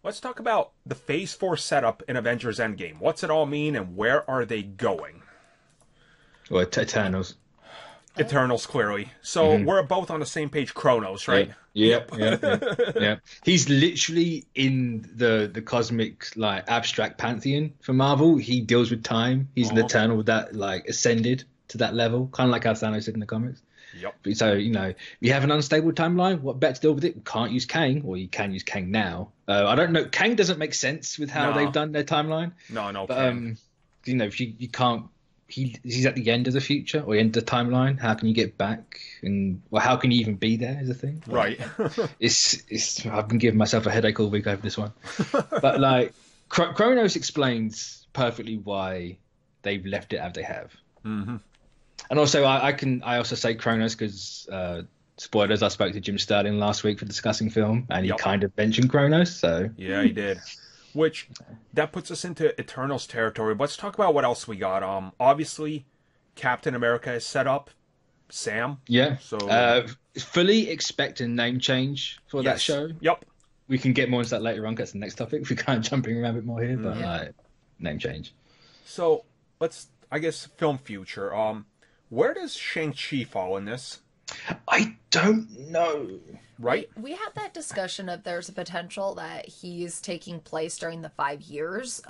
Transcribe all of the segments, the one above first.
Let's talk about the Phase 4 setup in Avengers Endgame. What's it all mean, and where are they going? Or Eternals. Eternals, clearly. So we're both on the same page. Chronos, right? Yeah. He's literally in the cosmic, like, abstract pantheon for Marvel. He deals with time. He's an Eternal that, like, ascended to that level, kind of like how Thanos did in the comics. Yep. So, we have an unstable timeline. What better to deal with it? We can't use Kang, or you can use Kang now. I don't know. Kang doesn't make sense with how they've done their timeline. No, But, Kang. if you can't, he's at the end of the future or end of the timeline. How can you get back? And how can you even be there? Is the thing. Right. it's. I've been giving myself a headache all week over this one. But like, Kronos explains perfectly why they've left it as they have. Mm-hmm. And also, I also say Kronos because spoilers. I spoke to Jim Sterling last week for discussing film, and he kind of mentioned Kronos. So yeah, he did. Which that puts us into Eternals territory. But let's talk about what else we got. Obviously, Captain America is set up. Sam. Yeah. So fully expect a name change for that show. Yep. We can get more into that later on. That's the next topic. We're kind of jumping around a bit more here, but name change. So let's, I guess, film future. Where does Shang-Chi fall in this? I don't know. Right? We had that discussion of there's a potential that he's taking place during the 5 years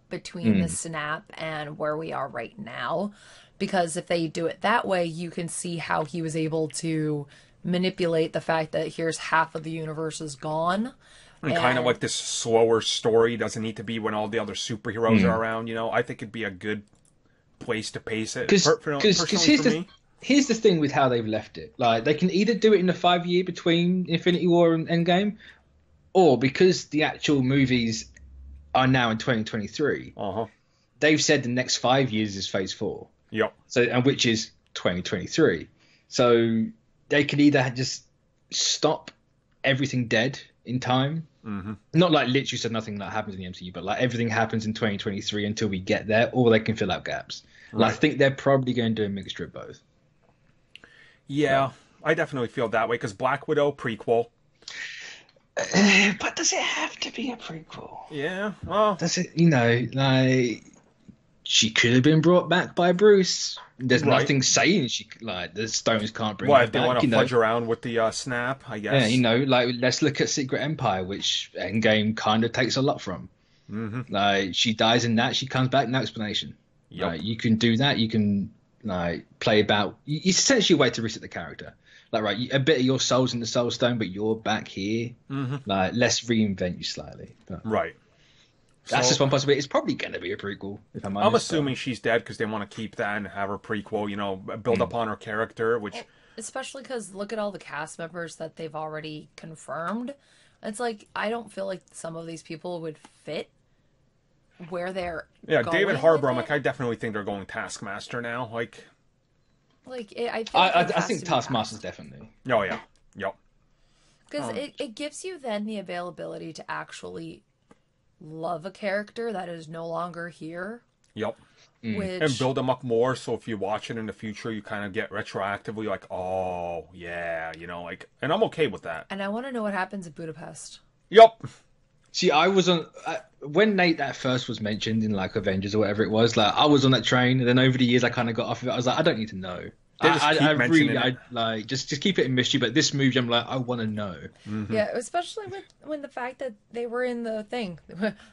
between the snap and where we are right now. Because if they do it that way, you can see how he was able to manipulate the fact that here's half of the universe is gone. And kind of like this slower story. Doesn't need to be when all the other superheroes are around. I think it'd be a good place to pace it. Because here's the thing with how they've left it. Like, they can either do it in the 5 year between Infinity War and Endgame, or because the actual movies are now in 2023, they've said the next 5 years is Phase 4. Yep. So, and which is 2023. So they can either just stop everything dead in time. Not like literally so nothing that happens in the MCU, but like everything happens in 2023 until we get there, or they can fill out gaps. Right. I think they're probably going to do a mixture of both. Yeah, I definitely feel that way, because Black Widow, prequel. But does it have to be a prequel? Yeah, well... Does it, like... She could have been brought back by Bruce. There's nothing saying the stones can't bring her back. If they want to fudge around with the snap, I guess. Yeah, let's look at Secret Empire, which Endgame kind of takes a lot from. Like, she dies in that, she comes back, no explanation. Yep. Like, you can do that, you can play about... It's essentially a way to reset the character. Like, a bit of your soul's in the Soul Stone, but you're back here. Like, let's reinvent you slightly. But... Right. That's just one possibility. It's probably going to be a prequel, if I'm honest. I'm assuming she's dead because they want to keep that and have her prequel, build up on her character, which... Especially because look at all the cast members that they've already confirmed. It's like, I don't feel like some of these people would fit where they're going David Harbour, I definitely think they're going Taskmaster now. I think Taskmaster's definitely. Oh, yeah. Yep. Because it gives you then the availability to actually... love a character that is no longer here. Yep. And build them up more, so if you watch it in the future, you kind of get retroactively like, oh, yeah, and I'm okay with that. And I want to know what happens in Budapest. Yep. See, I was on... when Nate that first was mentioned in, Avengers or whatever it was, I was on that train, and then over the years I kind of got off of it. I was like, I don't need to know. Just keep it in mystery, but this movie I'm like, I want to know. Yeah, especially when the fact that they were in the thing.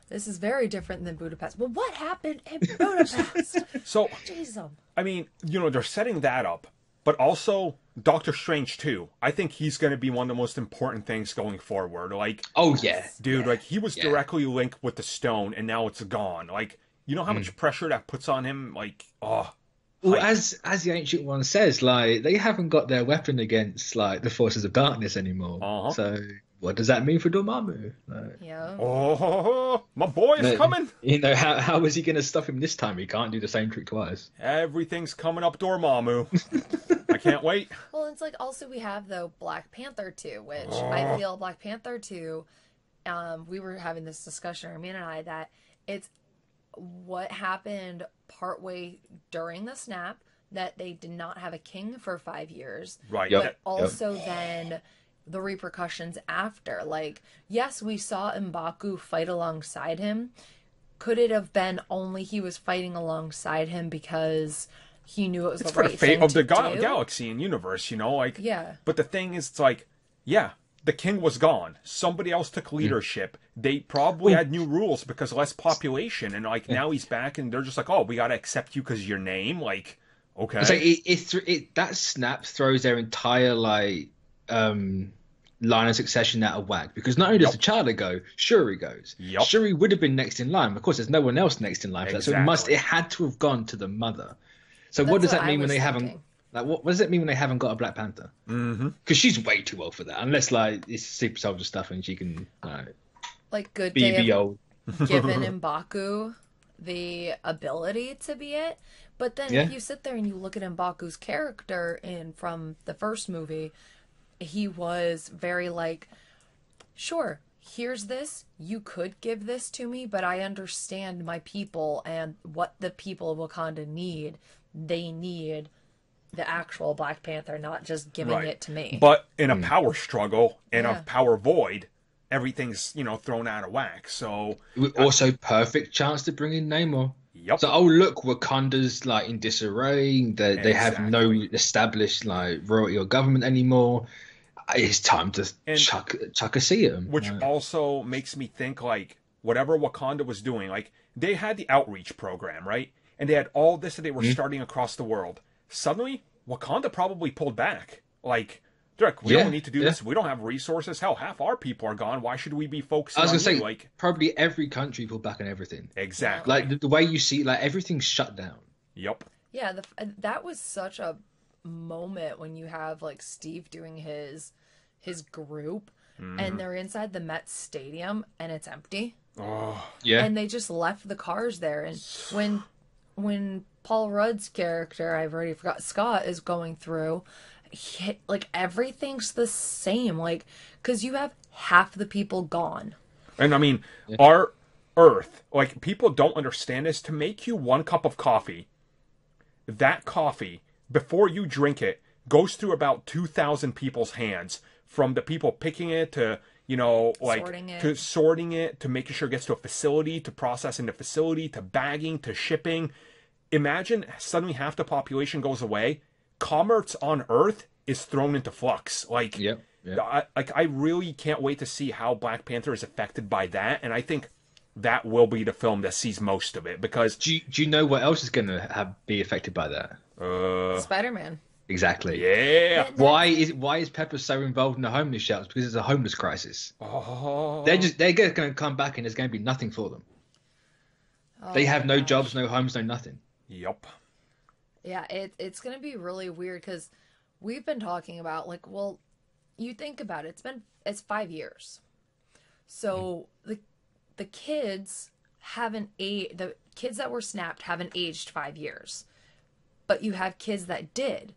This is very different than Budapest. Well, what happened in Budapest? So, Jesus. I mean, they're setting that up, but also Doctor Strange too. I think he's going to be one of the most important things going forward. Oh yeah, dude, he was directly linked with the stone, and now it's gone. How much pressure that puts on him? Well, as the Ancient One says, they haven't got their weapon against the forces of darkness anymore. So what does that mean for Dormammu? Yeah. Oh, my boy is coming. How is he going to stop him this time? He can't do the same trick twice. Everything's coming up Dormammu. I can't wait. Well, it's also we have Black Panther 2, which I feel Black Panther 2. We were having this discussion, Armin and I, that it's what happened partway during the snap, that they did not have a king for 5 years. Right. But also then the repercussions after. Like, yes, we saw M'Baku fight alongside him. Could it have been only he was fighting alongside him because he knew it was It's the for right the fate thing of the to do? galaxy and universe, you know, like. Yeah. But the thing is, it's like, yeah, the king was gone. Somebody else took leadership. They probably had new rules because less population, and like now he's back, and they're just like, oh, we gotta accept you because your name, like, okay. It's like that snap throws their entire like line of succession out of whack, because not only does T'Challa go, Shuri goes. Yep. Shuri would have been next in line. Of course, there's no one else next in line for that, so Exactly. it had to have gone to the mother. So That's what does what that I mean when was they thinking. haven't? Like, what does it mean when they haven't got a Black Panther? Because she's way too old for that, unless like it's super soldier stuff and she can Like, good be day of old. given M'Baku the ability to be it. But then Yeah. if you sit there and you look at M'Baku's character from the first movie, he was very like, sure, here's this. You could give this to me, but I understand my people and what the people of Wakanda need. They need the actual Black Panther, not just giving Right. it to me. But in a power struggle and Yeah. a power void, everything's, you know, thrown out of whack. So Also, perfect chance to bring in Namor. Yep. So, oh look, Wakanda's like in disarray. They have no Exactly. established like royalty or government anymore. It's time to And- chuck a seat at 'em. which Like, also makes me think like whatever Wakanda was doing, like they had the outreach program, right? And they had all this that they were starting across the world. Suddenly, Wakanda probably pulled back. Like, they're like, we Yeah, don't need to do yeah. this. We don't have resources. Hell, half our people are gone. Why should we be focusing I was on gonna say, you? Like, probably every country pulled back on everything. exactly. Like the way you see, like everything's shut down. Yep. Yeah, that was such a moment when you have like Steve doing his group and they're inside the Met Stadium and it's empty. Oh, Yeah, And they just left the cars there. And when Paul Rudd's character, I've already forgot, Scott is going through, like everything's the same, like because you have half the people gone. and I mean, our Earth, like people don't understand this. To make you one cup of coffee, that coffee before you drink it goes through about 2,000 people's hands, from the people picking it to, you know, like Sorting it. to sorting it, to making sure it gets to a facility, to processing the facility, to bagging, to shipping. Imagine suddenly half the population goes away. Commerce on Earth is thrown into flux. Like, Yep. I really can't wait to see how Black Panther is affected by that, and I think that will be the film that sees most of it, because Do you know what else is gonna be affected by that? Spider-Man. Exactly. yeah. Why is Pepper so involved in the homeless shelters? Because it's a homeless crisis. Oh. They're going to come back and there's going to be nothing for them. They have no jobs, no homes, no nothing. Yep. Yeah, it's gonna be really weird because we've been talking about like, well, you think about it, it's 5 years, so the kids the kids that were snapped haven't aged 5 years, but you have kids that did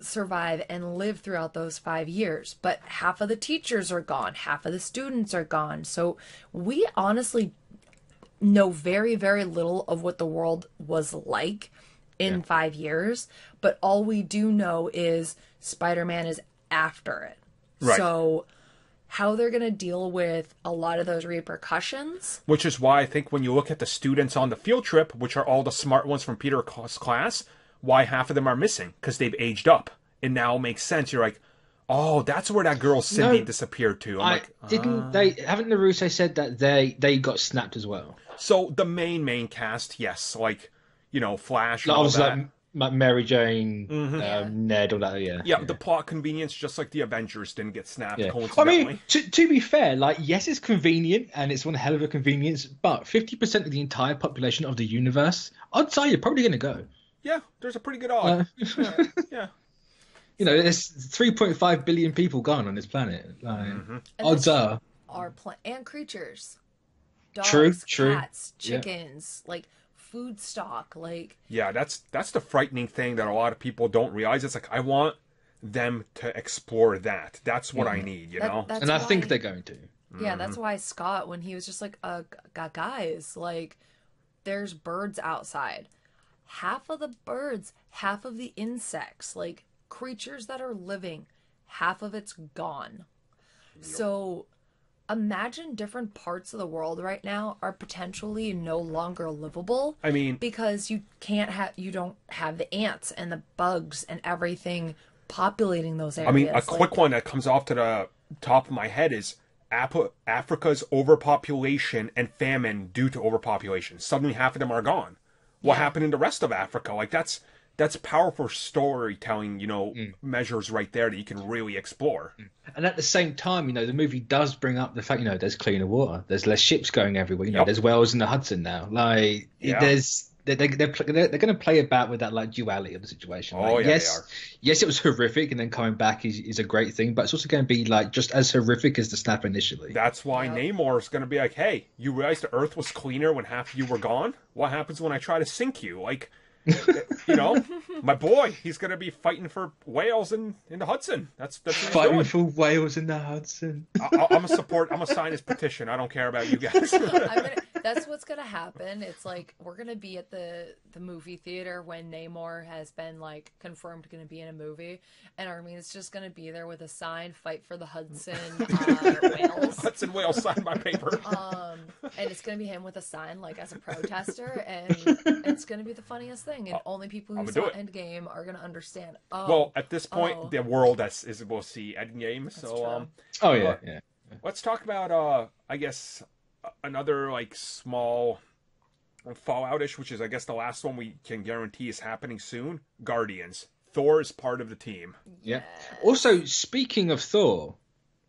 survive and live throughout those 5 years, but half of the teachers are gone, half of the students are gone, so we honestly know very, very little of what the world was like in 5 years, but all we do know is Spider-Man is after it. Right. So how they're going to deal with a lot of those repercussions. Which is why I think when you look at the students on the field trip, which are all the smart ones from Peter's class, why half of them are missing, because they've aged up. It now makes sense. You're like, oh, that's where that girl Cindy No, disappeared to. I'm like, haven't the Russo said that they got snapped as well? so the main cast, yes, like, you know, Flash and Like, all obviously, that. like Mary Jane, Yeah. Ned, all that. Yeah. Yeah, the plot convenience, just like the Avengers didn't get snapped, Yeah. I coincidentally. mean, to be fair, like, yes, it's convenient and it's one hell of a convenience, but 50% of the entire population of the universe, I'd say you're probably going to go. Yeah, there's a pretty good odds. Yeah. You know, there's 3.5 billion people gone on this planet. Like, And odds this- are. and creatures. Dogs, True. cats, chickens, like food stock, like Yeah, that's the frightening thing that a lot of people don't realize. It's like, I want them to explore that. That's what I need, you know? that's And I think why- they're going to. Yeah, that's why Scott, when he was just like, guys, like, there's birds outside. Half of the birds, half of the insects, like, creatures that are living, half of it's gone. So imagine different parts of the world right now are potentially no longer livable. I mean, because you don't have the ants and the bugs and everything populating those areas. I mean, a quick one that comes off to the top of my head is Africa's overpopulation and famine due to overpopulation. Suddenly half of them are gone. What happened in the rest of Africa? Like, that's powerful storytelling, measures right there that you can really explore. And at the same time, the movie does bring up the fact, there's cleaner water, there's less ships going everywhere, there's whales in the Hudson now. Like, they're going to play about with that, like, duality of the situation. Like, they are. Yes, it was horrific, and then coming back is a great thing, but it's also going to be, like, just as horrific as the snap initially. That's why Namor is going to be like, hey, you realized the Earth was cleaner when half of you were gone? What happens when I try to sink you? Like, my boy, he's going to be fighting for whales in the Hudson. That's fighting for whales in the Hudson. I'm a sign his petition. I don't care about you guys. That's what's going to happen. It's like, we're going to be at the movie theater when Namor has been, like, confirmed going to be in a movie, and Armin's just going to be there with a sign, fight for the Hudson whales. Hudson whales, sign my paper. And it's going to be him with a sign, like, as a protester, and it's going to be the funniest thing, and only people who saw Endgame are going to understand. Well, at this point, the world will see Endgame, so... yeah. Let's talk about, I guess... another, like, small Fallout-ish, which is, I guess, the last one we can guarantee is happening soon. Guardians. Thor is part of the team. Yeah. Also, speaking of Thor,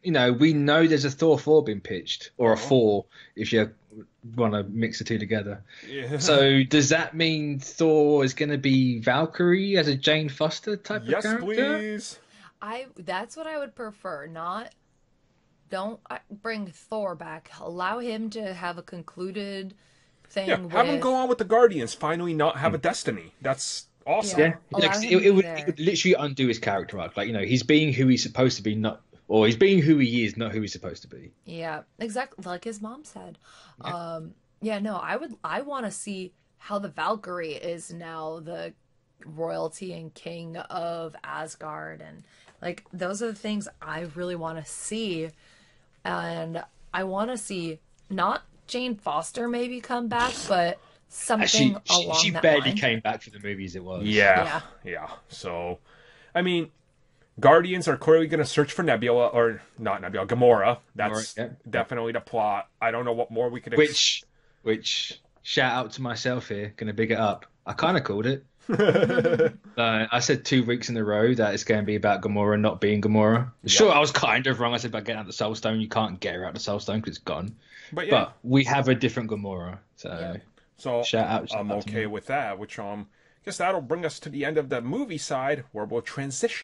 we know there's a Thor 4 being pitched, or a 4 if you want to mix the two together. Yeah. So does that mean Thor is going to be Valkyrie as a Jane Foster type of character? Yes, please. That's what I would prefer. Don't bring Thor back. Allow him to have a concluded thing. Yeah, have him go on with the Guardians. Finally, not have a destiny. That's awesome. Yeah, it would literally undo his character arc. Like, he's being who he's supposed to be, he's being who he is, not who he's supposed to be. Yeah, exactly, like his mom said. Yeah. I want to see how the Valkyrie is now the royalty and king of Asgard, and like those are the things I really want to see. And I want to see not Jane Foster maybe come back, but something along she that barely line. came back for the movies it was. Yeah. So, I mean, Guardians are clearly going to search for Nebula, or not Nebula, Gamora. That's definitely the plot. I don't know what more we could... Which, shout out to myself here, going to big it up. I kind of called it. I said 2 weeks in a row that it's going to be about Gamora not being Gamora. Sure, I was kind of wrong. I said about getting out the Soul Stone. You can't get her out the Soul Stone because it's gone. But we have a different Gamora. So shout out. I'm okay with that. Which guess that'll bring us to the end of the movie side, where we'll transition